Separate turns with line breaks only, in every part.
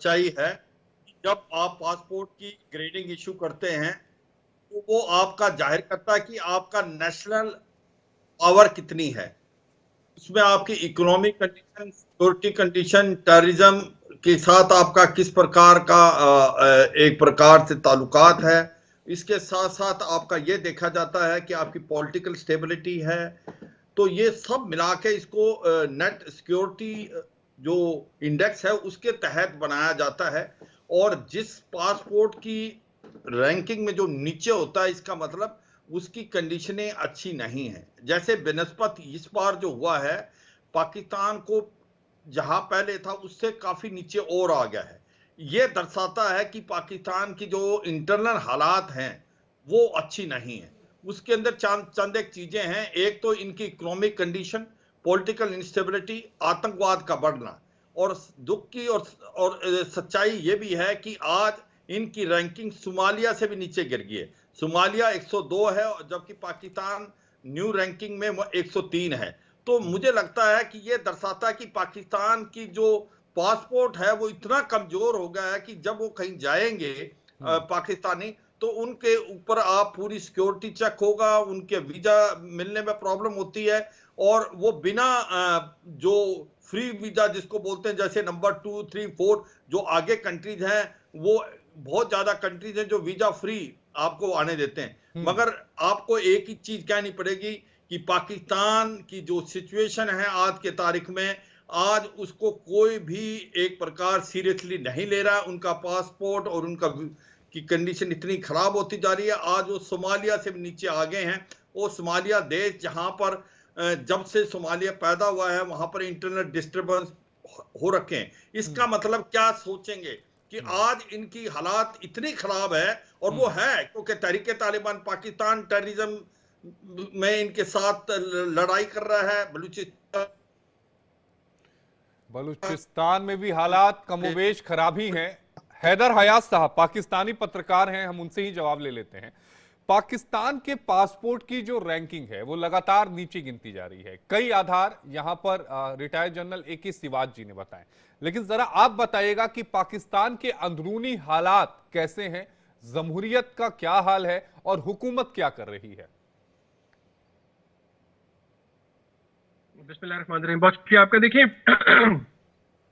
सच्चाई है कि जब आप पासपोर्ट की ग्रेडिंग इशू करते हैं तो वो आपका जाहिर करता है कि आपका नेशनल पावर कितनी है। उसमें आपकी economic condition, security condition, terrorism के साथ आपका किस प्रकार का एक प्रकार से ताल्लुकात है। इसके साथ साथ आपका ये देखा जाता है कि आपकी पॉलिटिकल स्टेबिलिटी है। तो ये सब मिला के इसको नेट सिक्योरिटी जो इंडेक्स है उसके तहत बनाया जाता है। और जिस पासपोर्ट की रैंकिंग में जो नीचे होता है, इसका मतलब उसकी कंडीशनें अच्छी नहीं है। जैसे बनस्पत इस बार जो हुआ है, पाकिस्तान को जहां पहले था उससे काफी नीचे और आ गया है। यह दर्शाता है कि पाकिस्तान की जो इंटरनल हालात हैं वो अच्छी नहीं है। उसके अंदर चंद एक चीजें हैं। एक तो इनकी इकोनॉमिक कंडीशन, पॉलिटिकल इंस्टेबिलिटी, आतंकवाद का बढ़ना। और दुख की और सच्चाई ये भी है कि आज इनकी रैंकिंग सोमालिया से भी नीचे गिर गई है। सोमालिया 102 है जबकि पाकिस्तान न्यू रैंकिंग में 103 है। तो मुझे लगता है कि यह दर्शाता है कि पाकिस्तान की जो पासपोर्ट है वो इतना कमजोर हो गया है कि जब वो कहीं जाएंगे पाकिस्तानी, तो उनके ऊपर आप पूरी सिक्योरिटी चेक होगा, उनके वीजा मिलने में प्रॉब्लम होती है। और वो बिना जो फ्री वीजा जिसको बोलते हैं, जैसे नंबर 2, 3, 4 जो आगे कंट्रीज हैं, वो बहुत ज्यादा कंट्रीज हैं जो वीजा फ्री आपको आने देते हैं। मगर आपको एक ही चीज कहनी पड़ेगी कि पाकिस्तान की जो सिचुएशन है आज के तारीख में, आज उसको कोई भी एक प्रकार सीरियसली नहीं ले रहा। उनका पासपोर्ट और उनका की कंडीशन इतनी खराब होती जा रही है। आज वो सोमालिया से भी नीचे आ गए हैं। वो सोमालिया देश जहां पर जब से सोमालिया पैदा हुआ है वहां पर इंटरनेट डिस्टर्बेंस हो रखे हैं। इसका मतलब क्या सोचेंगे कि आज इनकी हालात इतनी खराब है। और वो है क्योंकि तहरीके तालिबान पाकिस्तान टेररिज्म में इनके साथ लड़ाई कर रहा है।
बलूचिस्तान में भी हालात कमोबेश खराब ही हैं। हैदर हयात साहब पाकिस्तानी पत्रकार हैं, हम उनसे ही जवाब ले लेते हैं। पाकिस्तान के पासपोर्ट की जो रैंकिंग है वो लगातार नीचे गिनती जा रही है। कई आधार यहां पर रिटायर्ड जनरल AK सिवाज जी ने बताए, लेकिन जरा आप बताइएगा कि पाकिस्तान के अंदरूनी हालात कैसे हैं, जमहूरियत का क्या हाल है और हुकूमत क्या कर रही है।
बिस्मिल्लाहिर्रहमानिर्रहीम। बहुत शुक्रिया आपका। देखिए,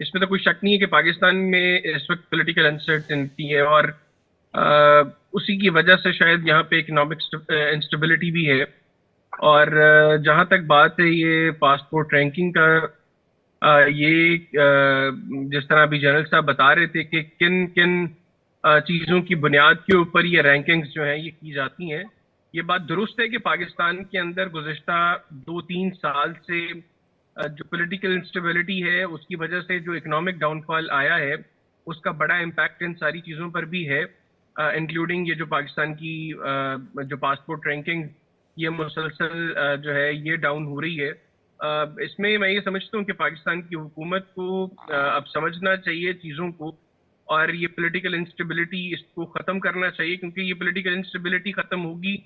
इसमें तो कोई शक नहीं है कि पाकिस्तान में इस वक्त पॉलिटिकल अनसर्टेनिटी है और उसी की वजह से शायद यहाँ पे इकोनॉमिक इंस्टेबिलिटी भी है। और जहाँ तक बात है ये पासपोर्ट रैंकिंग का, ये जिस तरह अभी जनरल साहब बता रहे थे कि किन किन चीज़ों की बुनियाद के ऊपर ये रैंकिंग्स जो हैं ये की जाती हैं, ये बात दुरुस्त है कि पाकिस्तान के अंदर गुज़िश्ता 2-3 साल से जो पॉलिटिकल इंस्टेबिलिटी है उसकी वजह से जो इकोनॉमिक डाउनफॉल आया है उसका बड़ा इम्पैक्ट इन सारी चीज़ों पर भी है, इंक्लूडिंग ये जो पाकिस्तान की जो पासपोर्ट रैंकिंग ये मुसलसल जो है ये डाउन हो रही है। इसमें मैं ये समझता हूँ कि पाकिस्तान की हुकूमत को अब समझना चाहिए चीज़ों को और ये पॉलिटिकल इंस्टेबिलिटी इसको ख़त्म करना चाहिए, क्योंकि ये पॉलिटिकल इंस्टेबिलिटी ख़त्म होगी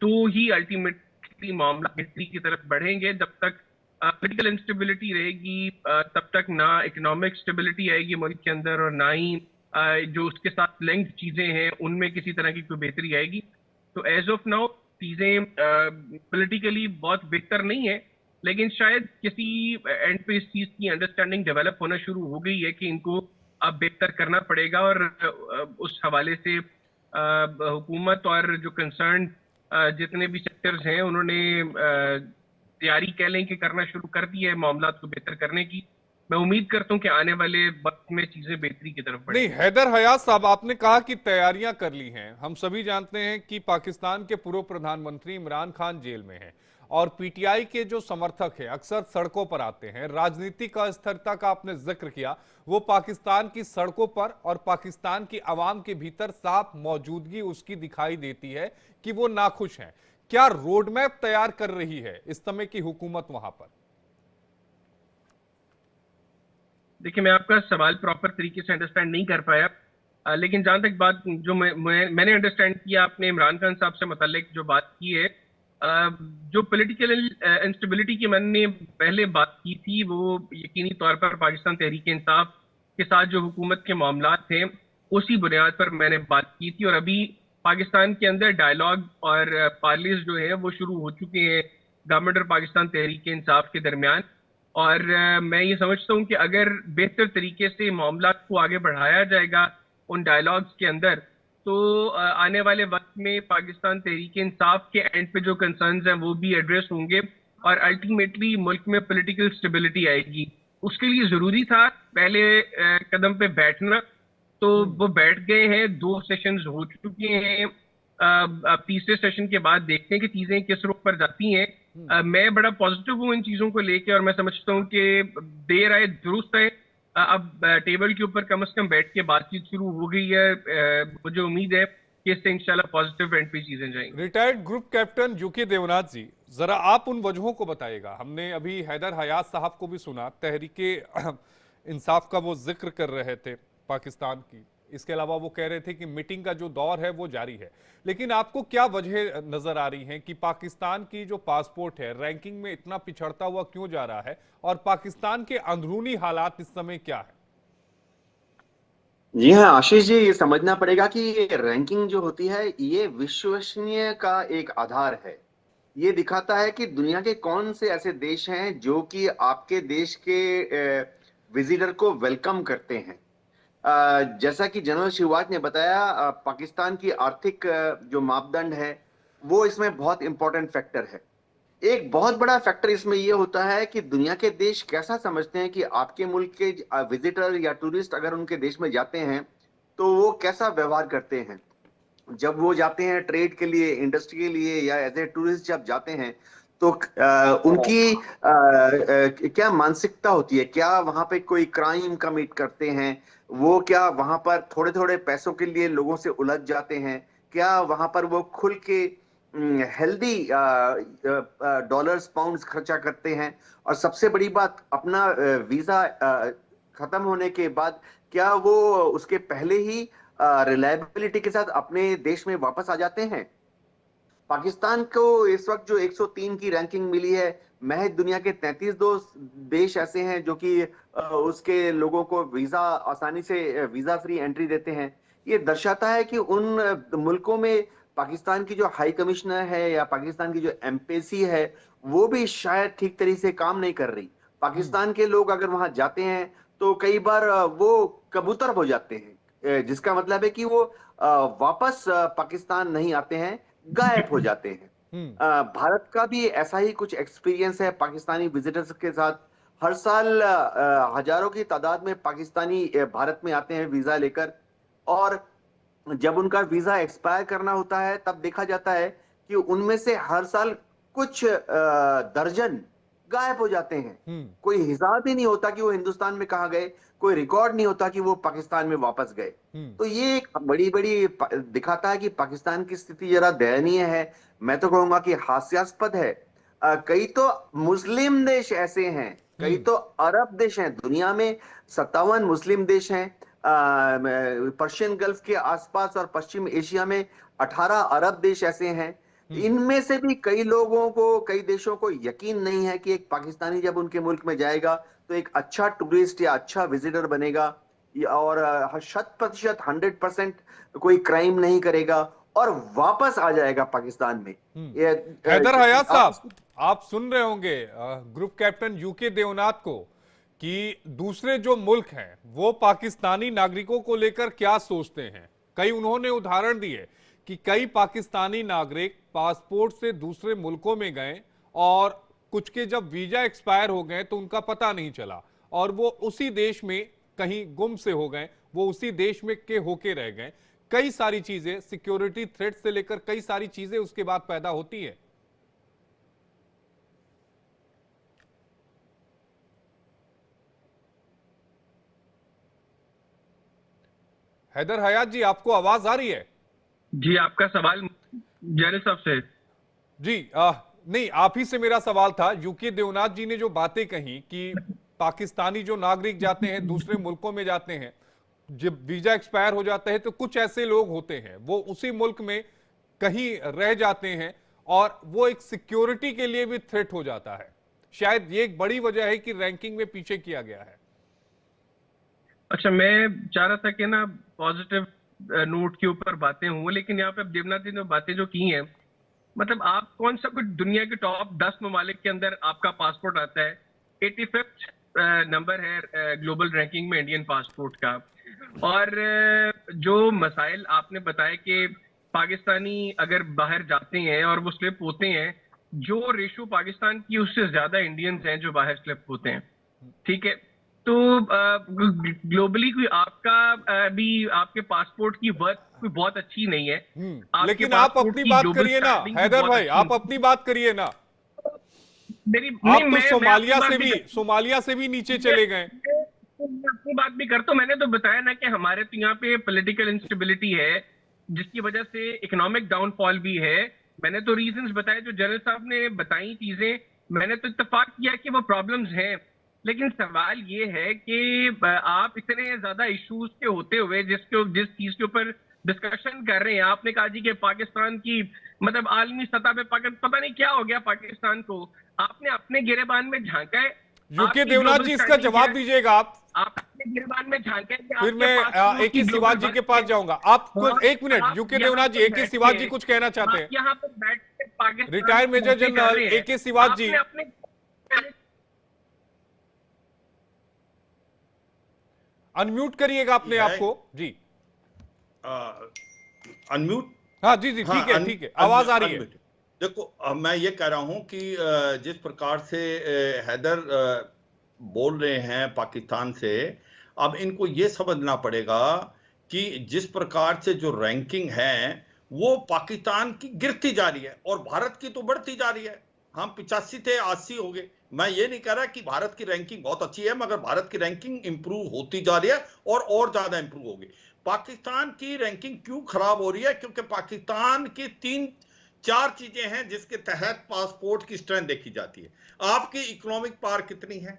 तो ही अल्टीमेटली मामला बेहतरी की तरफ बढ़ेंगे। जब तक पॉलिटिकल इंस्टेबिलिटी रहेगी तब तक ना इकोनॉमिक स्टेबिलिटी आएगी मुल्क के अंदर और ना ही जो उसके साथ लिंक्ड चीज़ें हैं उनमें किसी तरह की कोई बेहतरी आएगी। तो एज ऑफ नाउ चीज़ें पॉलिटिकली बहुत बेहतर नहीं है, लेकिन शायद किसी एंड पे इस चीज़ की अंडरस्टैंडिंग डेवलप होना शुरू हो गई है कि इनको अब बेहतर करना पड़ेगा। और उस हवाले से हुकूमत और जो कंसर्न जितने भी सेक्टर्स हैं उन्होंने तैयारी कह लें कि करना शुरू कर दी है मामला को बेहतर करने की। मैं उम्मीद करता हूं कि आने वाले वक्त में चीजें बेहतरी की तरफ बढ़ेंगी।
नहीं, हैदर हयात साहब, आपने कहा कि तैयारियां कर ली हैं। हम सभी जानते हैं कि पाकिस्तान के पूर्व प्रधानमंत्री इमरान खान जेल में हैं और PTI के जो समर्थक हैं अक्सर सड़कों पर आते हैं। राजनीतिक अस्थिरता का आपने जिक्र किया, वो पाकिस्तान की सड़कों पर और पाकिस्तान की आवाम के भीतर साफ मौजूदगी उसकी दिखाई देती है कि वो नाखुश हैं। क्या रोडमैप तैयार कर रही है इस समय की हुकूमत वहां पर?
देखिए, मैं आपका सवाल प्रॉपर तरीके से अंडरस्टैंड नहीं कर पाया, लेकिन जहां तक बात जो मैंने अंडरस्टैंड किया, आपने इमरान खान साहब से मुताल्लिक जो बात की है, जो पॉलिटिकल इंस्टेबिलिटी की मैंने पहले बात की थी वो यकीनी तौर पर पाकिस्तान तहरीक इंसाफ के साथ जो हुकूमत के मामलात थे उसी बुनियाद पर मैंने बात की थी। और अभी पाकिस्तान के अंदर डायलॉग और पार्लेज जो है वो शुरू हो चुके हैं गवर्नमेंट और पाकिस्तान तहरीक इंसाफ के दरमियान। और मैं ये समझता हूँ कि अगर बेहतर तरीके से मामला को आगे बढ़ाया जाएगा उन डायलॉग्स के अंदर, तो आने वाले वक्त में पाकिस्तान तहरीक इंसाफ के एंड पे जो कंसर्न्स हैं वो भी एड्रेस होंगे और अल्टीमेटली मुल्क में पॉलिटिकल स्टेबिलिटी आएगी। उसके लिए जरूरी था पहले कदम पे बैठना, तो वो बैठ गए हैं। 2 सेशंस हो चुके हैं। अब तीसरे सेशन के बाद देखते हैं कि चीजें किस रुख पर जाती हैं। मैं बड़ा पॉजिटिव हूँ इन चीजों को लेके और मैं समझता हूँ कि देर आए दुरुस्त है। अब टेबल के ऊपर कम से कम बैठ के बातचीत शुरू हो गई है। मुझे उम्मीद है कि इससे इंशाल्लाह पॉजिटिव एंड पे चीजें जाएंगी।
Retired group captain UK Devnath ji, जरा आप उन वजहों को बताइएगा। हमने अभी हैदर हयात साहब को भी सुना, तहरीके इंसाफ का वो जिक्र कर रहे थे पाकिस्तान की। इसके अलावा वो कह रहे थे कि मीटिंग का जो दौर है वो जारी है। लेकिन आपको क्या वजह नजर आ रही है कि पाकिस्तान की जो पासपोर्ट है रैंकिंग में इतना पिछड़ता हुआ क्यों जा रहा है, और पाकिस्तान के अंदरूनी हालात इस समय क्या है?
जी हाँ आशीष जी, ये समझना पड़ेगा कि ये रैंकिंग जो होती है ये विश्वसनीय का एक आधार है। ये दिखाता है कि दुनिया के कौन से ऐसे देश हैं जो कि आपके देश के विजिटर को वेलकम करते हैं। जैसा कि जनरल शिवाज ने बताया, पाकिस्तान की आर्थिक जो मापदंड है वो इसमें बहुत इंपॉर्टेंट फैक्टर है। एक बहुत बड़ा फैक्टर इसमें यह होता है कि दुनिया के देश कैसा समझते हैं कि आपके मुल्क के विजिटर या टूरिस्ट अगर उनके देश में जाते हैं तो वो कैसा व्यवहार करते हैं। जब वो जाते हैं ट्रेड के लिए, इंडस्ट्री के लिए, या एज ए टूरिस्ट जब जाते हैं तो उनकी क्या मानसिकता होती है, क्या वहां पे कोई क्राइम कमिट करते हैं, वो क्या वहां पर थोड़े थोड़े पैसों के लिए लोगों से उलझ जाते हैं, क्या वहां पर वो खुल के हेल्दी डॉलर्स पाउंड्स खर्चा करते हैं, और सबसे बड़ी बात अपना वीजा खत्म होने के बाद क्या वो उसके पहले ही रिलायबिलिटी के साथ अपने देश में वापस आ जाते हैं। पाकिस्तान को इस वक्त जो 103 की रैंकिंग मिली है, महज दुनिया के 33 देश ऐसे हैं जो कि उसके लोगों को वीजा आसानी से वीजा फ्री एंट्री देते हैं। ये दर्शाता है कि उन मुल्कों में पाकिस्तान की जो हाई कमिश्नर है या पाकिस्तान की जो एम्बेसी है वो भी शायद ठीक तरीके से काम नहीं कर रही। पाकिस्तान के लोग अगर वहां जाते हैं तो कई बार वो कबूतर हो जाते हैं, जिसका मतलब है कि वो वापस पाकिस्तान नहीं आते हैं, गायब हो जाते हैं। भारत का भी ऐसा ही कुछ एक्सपीरियंस है पाकिस्तानी विजिटर्स के साथ। हर साल हजारों की तादाद में पाकिस्तानी भारत में आते हैं वीजा लेकर, और जब उनका वीजा एक्सपायर करना होता है तब देखा जाता है कि उनमें से हर साल कुछ दर्जन गायब हो जाते हैं। कोई हिसाब ही नहीं होता कि वो हिंदुस्तान में कहाँ गए, कोई रिकॉर्ड नहीं होता कि वो पाकिस्तान में वापस गए। तो ये एक बड़ी बड़ी दिखाता है कि पाकिस्तान की स्थिति जरा दयनीय है। मैं तो कहूंगा कि हास्यास्पद है। कई तो मुस्लिम देश ऐसे हैं, कई तो अरब देश हैं, दुनिया में 57 मुस्लिम देश हैं। पर्शियन गल्फ के आसपास और पश्चिम एशिया में 18 अरब देश ऐसे हैं। इनमें से भी कई लोगों को, कई देशों को यकीन नहीं है कि एक पाकिस्तानी जब उनके मुल्क में जाएगा तो एक अच्छा टूरिस्ट या अच्छा विजिटर बनेगा और 100% कोई क्राइम नहीं करेगा और वापस आ जाएगा पाकिस्तान में।
हैदर हयात साहब, आप सुन रहे होंगे ग्रुप कैप्टन यूके देवनाथ को कि दूसरे जो मुल्क हैं वो पाकिस्तानी नागरिकों को लेकर क्या सोचते हैं। कई उन्होंने उदाहरण दिए कि कई पाकिस्तानी नागरिक पासपोर्ट से दूसरे मुल्कों में गए और कुछ के जब वीजा एक्सपायर हो गए तो उनका पता नहीं चला और वो उसी देश में कहीं गुम से हो गए, वो उसी देश में के होके रह गए। कई सारी चीजें, सिक्योरिटी थ्रेट से लेकर कई सारी चीजें उसके बाद पैदा होती है। हैदर हयात जी, आपको आवाज आ रही है?
जी, आपका सवाल जैन साहब से?
जी नहीं, आप ही से मेरा सवाल था। यूके देवनाथ जी ने जो बातें कही कि पाकिस्तानी जो नागरिक जाते हैं दूसरे मुल्कों में जाते हैं, जब वीजा एक्सपायर हो जाता है तो कुछ ऐसे लोग होते हैं वो उसी मुल्क में कहीं रह जाते हैं और वो एक सिक्योरिटी के लिए भी थ्रेट हो जाता है। शायद ये एक बड़ी वजह है कि रैंकिंग में पीछे किया गया है।
अच्छा, मैं चाह रहा था कि ना पॉजिटिव नोट के ऊपर बातें हों, लेकिन यहाँ पे अब देवनाथ जी ने बातें जो की हैं, मतलब आप कौन सा कुछ दुनिया के टॉप 10 ममालिक के अंदर आपका पासपोर्ट आता है, 85th नंबर है ग्लोबल रैंकिंग में इंडियन पासपोर्ट का। और जो मसाइल आपने बताया कि पाकिस्तानी अगर बाहर जाते हैं और वो स्लिप होते हैं, जो रेशो पाकिस्तान की उससे ज्यादा इंडियंस हैं जो बाहर स्लिप होते हैं, ठीक है। तो ग्लोबली कोई आपका भी आपके पासपोर्ट की वर्थ कोई बहुत अच्छी नहीं है। आपके
लेकिन आप
पासपोर्ट
अपनी
की
बात
ग्लोबल
करिए ना
स्टैंडिंग भी
हैदर
बहुत
भाई,
अच्छी
आप अपनी बात करिए ना।
मेरी
आप
नहीं,
तो
मैं
सोमालिया से भी नीचे चले गए।
मैं अपनी बात भी करता हूँ। मैंने तो बताया ना कि हमारे तो यहाँ पे पॉलिटिकल इंस्टेबिलिटी है, जिसकी वजह से इकोनॉमिक डाउनफॉल भी है। मैंने तो रीजंस बताए, जो जनरल साहब ने बताई चीजें, मैंने तो इत्तेफाक किया कि वो प्रॉब्लम्स हैं। लेकिन सवाल ये है कि आप इतने ज्यादा इश्यूज के होते हुए जिस चीज के ऊपर डिस्कशन कर रहे हैं, आपने कहा जी कि पाकिस्तान की मतलब आलमी सतह पे पता नहीं क्या हो गया पाकिस्तान को, आपने अपने गिरेबान में झांका है।
यूके देवनाथ जी, इसका जवाब दीजिएगा आप
अपने गिरेबान में झांका है कि
फिर
आपके
मैं
पास
ए के सिवाज जी के पास जाऊंगा। आपको एक मिनट, यूके देवनाथ जी, ए के सिवाज जी कुछ कहना चाहते हैं।
यहाँ पर बैठ के Pakistan
retired major general A K सिवाज जी, अनम्यूट करिएगा अपने आप को जी।
अनम्यूट?
हाँ जी जी, ठीक है ठीक है, आवाज आ रही है।
देखो, मैं ये कह रहा हूं कि जिस प्रकार से हैदर बोल रहे हैं पाकिस्तान से, अब इनको ये समझना पड़ेगा कि जिस प्रकार से जो रैंकिंग है वो पाकिस्तान की गिरती जा रही है और भारत की तो बढ़ती जा रही है। हम 85 थे, 80 हो गए। मैं ये नहीं कह रहा कि भारत की रैंकिंग बहुत अच्छी है, मगर भारत की रैंकिंग इंप्रूव होती जा रही है और ज्यादा इंप्रूव होगी। पाकिस्तान की रैंकिंग क्यों खराब हो रही है? क्योंकि पाकिस्तान की 3-4 चीजें हैं जिसके तहत पासपोर्ट की स्ट्रेंथ देखी जाती है। आपकी इकोनॉमिक पावर कितनी है,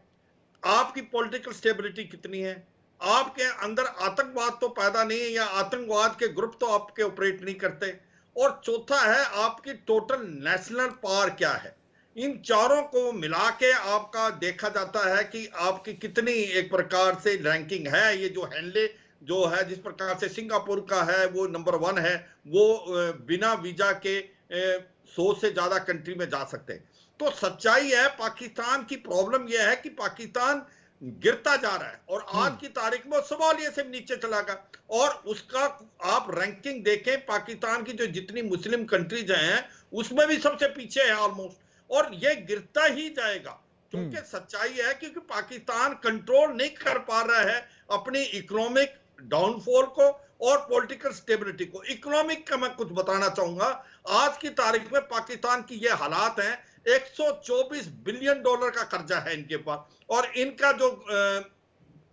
आपकी पॉलिटिकल स्टेबिलिटी कितनी है, आपके अंदर आतंकवाद तो पैदा नहीं है या आतंकवाद के ग्रुप तो आपके ऑपरेट नहीं करते, और चौथा है आपकी टोटल नेशनल पावर क्या है। इन चारों को मिला के आपका देखा जाता है कि आपकी कितनी एक प्रकार से रैंकिंग है। ये जो हेनले जो है, जिस प्रकार से सिंगापुर का है वो नंबर 1 है, वो बिना वीजा के 100 से ज्यादा कंट्री में जा सकते हैं। तो सच्चाई है, पाकिस्तान की प्रॉब्लम यह है कि पाकिस्तान गिरता जा रहा है और आज की तारीख में सोमालिया से नीचे चला गया। और उसका आप रैंकिंग देखें, पाकिस्तान की जो जितनी मुस्लिम कंट्रीज हैं उसमें भी सबसे पीछे है ऑलमोस्ट, और ये गिरता ही जाएगा। क्योंकि सच्चाई है क्योंकि पाकिस्तान कंट्रोल नहीं कर पा रहा है अपनी इकोनॉमिक डाउनफॉल को और पॉलिटिकल स्टेबिलिटी को। इकोनॉमिक का मैं कुछ बताना चाहूंगा। आज की तारीख में पाकिस्तान की ये हालात हैं, $124 बिलियन का कर्जा है इनके पास, और इनका जो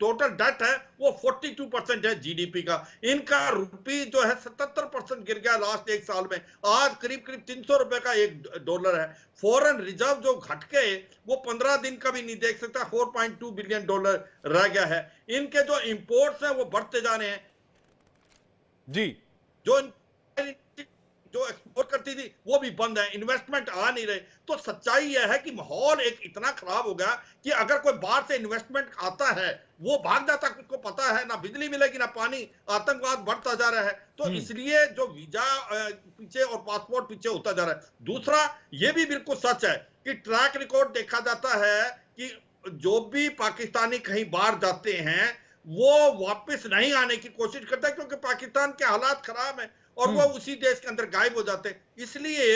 टोटल डेट है वो 42% है जीडीपी का। इनका रुपी जो है 77% गिर गया लास्ट 1 साल में। आज करीब करीब $300 का $1 है। फॉरेन रिजर्व जो घट गए वो 15 दिन का भी नहीं देख सकता, $4.2 बिलियन रह गया है। इनके जो इंपोर्ट्स हैं वो बढ़ते जा रहे हैं
जी,
जो एक्सपोर्ट करती थी वो भी बंद है, इन्वेस्टमेंट आ नहीं रहे। तो सच्चाई यह है कि माहौल एक इतना खराब हो गया कि अगर कोई बाहर से इन्वेस्टमेंट आता है वो भाग जाता, उसको पता है ना बिजली मिलेगी ना पानी, आतंकवाद बढ़ता जा रहा है। तो इसलिए जो वीजा पीछे और पासपोर्ट पीछे होता जा रहा है। दूसरा ये भी बिल्कुल सच है कि ट्रैक रिकॉर्ड देखा जाता है कि जो भी पाकिस्तानी कहीं बाहर जाते हैं वो वापस नहीं आने की कोशिश करता है, क्योंकि पाकिस्तान के हालात खराब हैं और वो उसी देश के अंदर गायब हो जाते हैं। इसलिए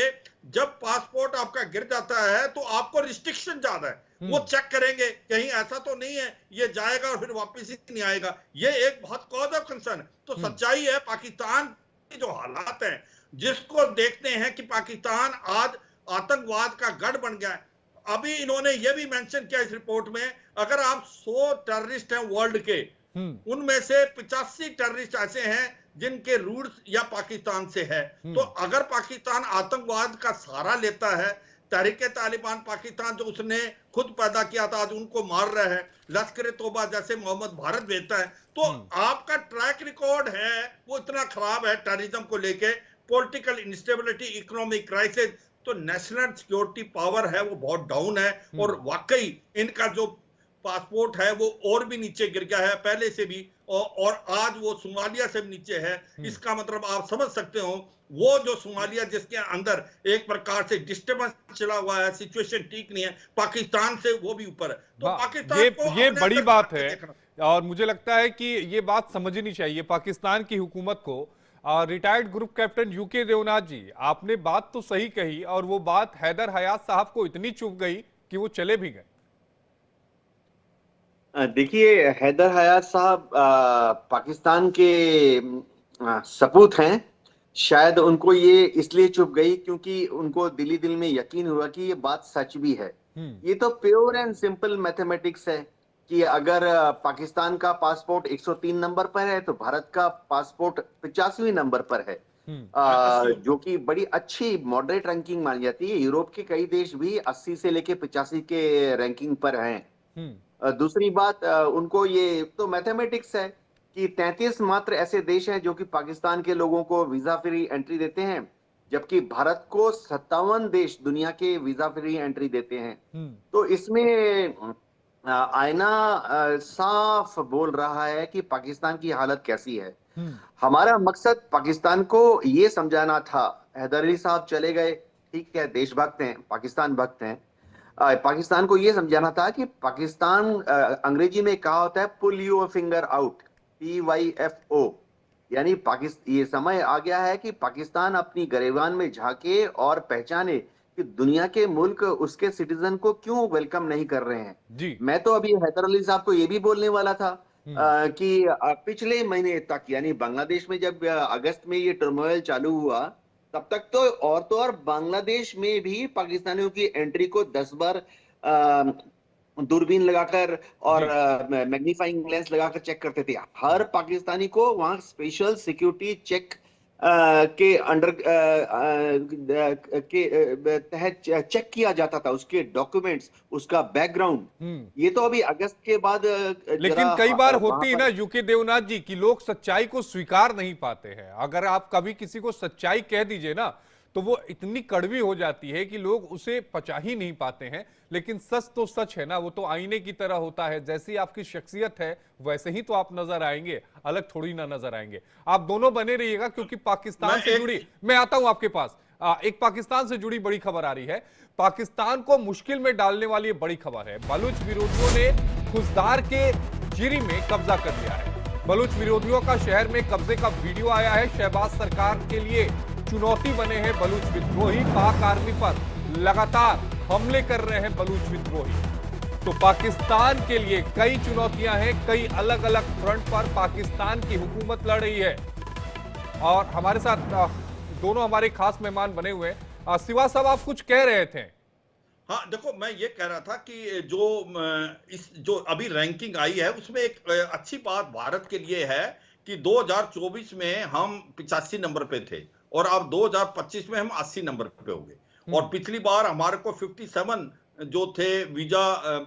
जब पासपोर्ट आपका गिर जाता है तो आपको रिस्ट्रिक्शन ज्यादा है, वो चेक करेंगे कहीं ऐसा तो नहीं है ये जाएगा और फिर वापस ही नहीं आएगा। ये एक बहुत कॉज ऑफ कंसर्न है। तो सच्चाई है पाकिस्तान के जो हालात हैं, जिसको देखते हैं कि पाकिस्तान आज आतंकवाद का गढ़ बन गया है। अभी इन्होंने ये भी मेंशन किया इस रिपोर्ट में, अगर आप 100 टेररिस्ट हैं वर्ल्ड के, उनमें से 85 टेररिस्ट ऐसे हैं जिनके रूट्स या पाकिस्तान से है। तो अगर पाकिस्तान आतंकवाद का सहारा लेता है, तहरीके तालिबान पाकिस्तान जो उसने खुद पैदा किया था आज उनको मार रहा है, लश्कर तौबा जैसे मोहम्मद भारत भेजता है, तो आपका ट्रैक रिकॉर्ड है वो इतना खराब है टेररिज्म को लेके, पॉलिटिकल इंस्टेबिलिटी, इकोनॉमिक क्राइसिस। तो नेशनल सिक्योरिटी पावर है वो बहुत डाउन है, और वाकई इनका जो पासपोर्ट है वो और भी नीचे गिर गया है पहले से भी। और आज वो सोमालिया से नीचे है। इसका मतलब आप समझ सकते हो, वो जो सोमालिया जिसके अंदर एक प्रकार से डिस्टर्बेंस चला हुआ है, सिचुएशन ठीक नहीं है, पाकिस्तान से वो भी ऊपर है। तो पाकिस्तान को
ये बड़ी बात है
देखना।
और मुझे लगता है कि ये बात समझनी चाहिए पाकिस्तान की हुकूमत को। Retired group captain UK Devnath ji, आपने बात तो सही कही और वो बात हैदर हयात साहब को इतनी चुभ गई कि वो चले भी गए।
देखिए, हैदर हयात साहब पाकिस्तान के सपूत हैं। शायद उनको ये इसलिए चुप गई क्योंकि उनको दिली दिल में यकीन हुआ कि ये बात सच भी है। ये तो प्योर एंड सिंपल मैथमेटिक्स है कि अगर पाकिस्तान का पासपोर्ट 103 नंबर पर है तो भारत का पासपोर्ट 85वें नंबर पर है, जो कि बड़ी अच्छी मॉडरेट रैंकिंग मानी जाती है। यूरोप के कई देश भी 80 से लेके 85 के रैंकिंग पर हैं। दूसरी बात, उनको ये तो मैथमेटिक्स है कि 33 मात्र ऐसे देश हैं जो कि पाकिस्तान के लोगों को वीजा फ्री एंट्री देते हैं, जबकि भारत को 57 देश दुनिया के वीजा फ्री एंट्री देते हैं। तो इसमें आईना साफ बोल रहा है कि पाकिस्तान की हालत कैसी है। हमारा मकसद पाकिस्तान को ये समझाना था। हैदर अली साहब चले गए, ठीक है, देशभक्त हैं, पाकिस्तान भक्त हैं। पाकिस्तान को ये समझाना था कि पाकिस्तान, अंग्रेजी में कहा होता है pull your finger out, PYFO, यानी ये समय आ गया है कि पाकिस्तान अपनी गरेबान में झांके और पहचाने कि दुनिया के मुल्क उसके सिटीजन को क्यों वेलकम नहीं कर रहे हैं
जी।
मैं तो अभी हैदर अली साहब को ये भी बोलने वाला था कि पिछले महीने तक, यानी बांग्लादेश में जब अगस्त में ये टर्मोइल चालू हुआ, तब तक तो और बांग्लादेश में भी पाकिस्तानियों की एंट्री को 10 बार दूरबीन लगाकर और मैग्नीफाइंग लेंस लगाकर चेक करते थे। हर पाकिस्तानी को वहां स्पेशल सिक्योरिटी चेक के अंडर के तहत चेक किया जाता था, उसके डॉक्यूमेंट्स, उसका बैकग्राउंड। ये तो अभी अगस्त के बाद
लेकिन कई बार होती है ना यूके देवनाथ जी कि लोग सच्चाई को स्वीकार नहीं पाते हैं। अगर आप कभी किसी को सच्चाई कह दीजिए ना तो वो इतनी कड़वी हो जाती है कि लोग उसे पचा ही नहीं पाते हैं। लेकिन सच तो सच है ना, वो तो आईने की तरह होता है। जैसी आपकी शख्सियत है वैसे ही तो आप नजर आएंगे, अलग थोड़ी ना नजर आएंगे। आप दोनों बने रहिएगा क्योंकि पाकिस्तान से जुड़ी, मैं आता हूं आपके पास, एक पाकिस्तान से जुड़ी बड़ी खबर आ रही है। पाकिस्तान को मुश्किल में डालने वाली बड़ी खबर है। बलूच विरोधियों ने खुजदार के जिरी में कब्जा कर लिया है। बलूच विरोधियों का शहर में कब्जे का वीडियो आया है। शहबाज सरकार के लिए चुनौती बने हैं बलूच विद्रोही। पाक आर्मी पर लगातार हमले कर रहे हैं बलूच विद्रोही। तो पाकिस्तान के लिए कई चुनौतियां हैं, कई अलग अलग फ्रंट पर पाकिस्तान की हुकूमत लड़ रही है। और हमारे साथ दोनों हमारे खास मेहमान बने हुए हैं। सिवा साहब, आप कुछ कह रहे थे?
हाँ, देखो, मैं ये कह रहा था कि जो अभी रैंकिंग आई है उसमें एक अच्छी बात भारत के लिए है कि 2024 में हम 85 नंबर पे थे और अब 2025 में हम 80 नंबर पे हो गए। और पिछली बार हमारे को 57 जो थे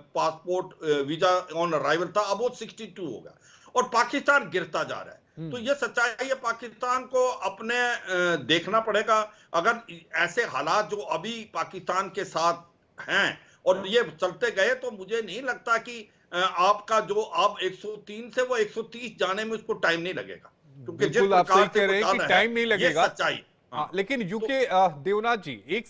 पासपोर्ट वीजा ऑन अराइवल था, अब वो 62 हो गया और पाकिस्तान गिरता जा रहा है। तो ये सच्चाई है, पाकिस्तान को अपने देखना पड़ेगा। अगर ऐसे हालात जो अभी पाकिस्तान के साथ हैं और ये चलते गए तो मुझे नहीं लगता कि आपका जो अब 103 से वो 130 जाने में उसको टाइम नहीं लगेगा, क्योंकि जिस
आप सही कह रहे हैं कि
है,
टाइम नहीं लगेगा,
सच्चाई।
लेकिन यूके देवनाथ जी, एक